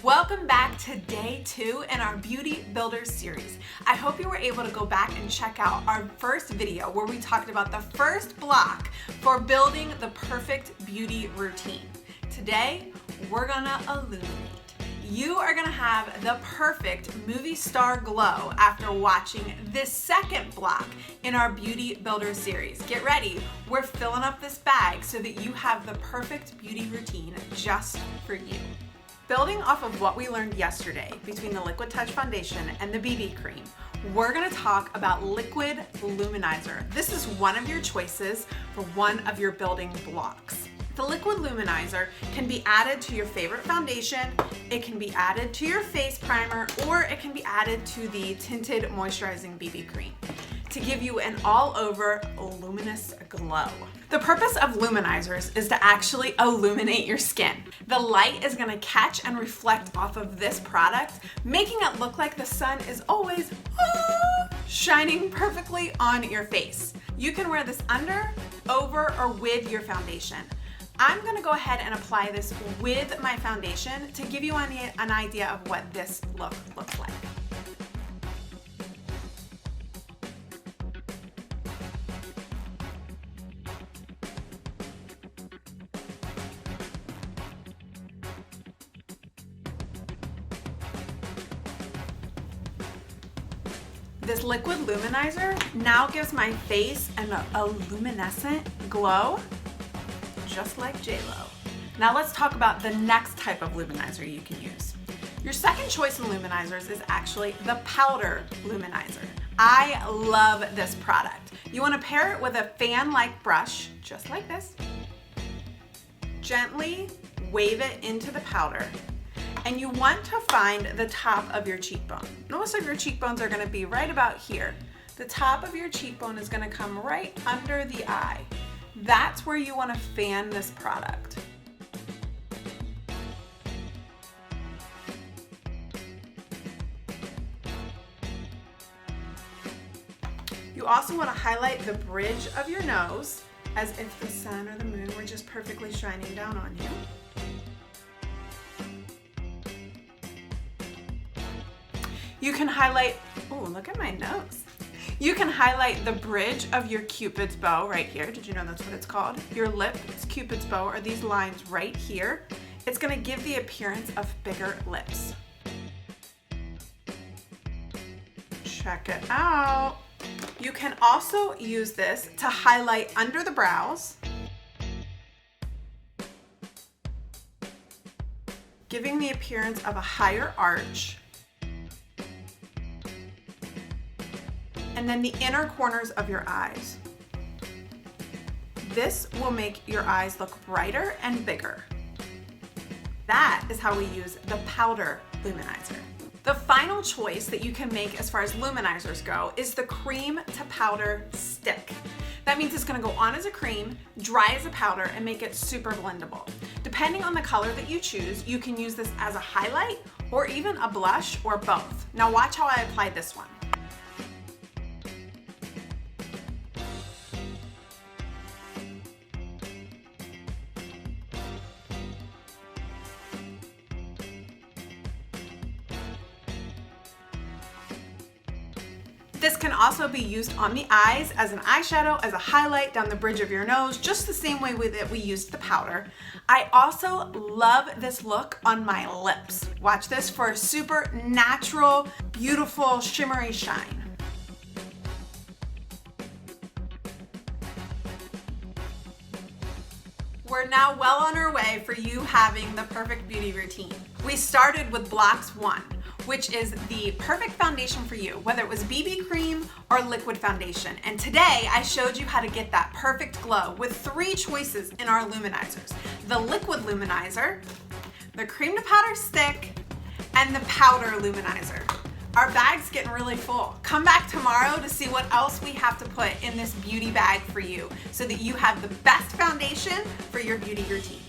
Welcome back to day 2 in our Beauty Builders series. I hope you were able to go back and check out our first video where we talked about the first block for building the perfect beauty routine. Today, we're gonna illuminate. You are gonna have the perfect movie star glow after watching this second block in our Beauty Builder series. Get ready, we're filling up this bag so that you have the perfect beauty routine just for you. Building off of what we learned yesterday between the Liquid Touch Foundation and the BB Cream, we're gonna talk about Liquid Luminizer. This is one of your choices for one of your building blocks. The Liquid Luminizer can be added to your favorite foundation, it can be added to your face primer, or it can be added to the tinted moisturizing BB cream to give you an all-over luminous glow. The purpose of luminizers is to actually illuminate your skin. The light is gonna catch and reflect off of this product, making it look like the sun is always shining perfectly on your face. You can wear this under, over, or with your foundation. I'm gonna go ahead and apply this with my foundation to give you an idea of what this look looks like. This liquid luminizer now gives my face a luminescent glow, just like J-Lo. Now let's talk about the next type of luminizer you can use. Your second choice in luminizers is actually the powder luminizer. I love this product. You want to pair it with a fan-like brush, just like this. Gently wave it into the powder. And you want to find the top of your cheekbone. Most of your cheekbones are going to be right about here. The top of your cheekbone is going to come right under the eye. That's where you want to fan this product. You also want to highlight the bridge of your nose as if the sun or the moon were just perfectly shining down on you. You can highlight, oh, look at my nose. You can highlight the bridge of your Cupid's bow right here. Did you know that's what it's called? Your lip, it's Cupid's bow, are these lines right here. It's gonna give the appearance of bigger lips. Check it out. You can also use this to highlight under the brows, giving the appearance of a higher arch. And then the inner corners of your eyes. This will make your eyes look brighter and bigger. That is how we use the powder luminizer. The final choice that you can make as far as luminizers go is the cream to powder stick. That means it's gonna go on as a cream, dry as a powder, and make it super blendable. Depending on the color that you choose, you can use this as a highlight or even a blush or both. Now watch how I apply this one. This can also be used on the eyes as an eyeshadow, as a highlight down the bridge of your nose, just the same way that we used the powder. I also love this look on my lips. Watch this for a super natural, beautiful, shimmery shine. We're now well on our way for you having the perfect beauty routine. We started with blocks 1. Which is the perfect foundation for you, whether it was BB cream or liquid foundation. And today I showed you how to get that perfect glow with 3 choices in our luminizers. The liquid luminizer, the cream to powder stick, and the powder luminizer. Our bag's getting really full. Come back tomorrow to see what else we have to put in this beauty bag for you so that you have the best foundation for your beauty routine.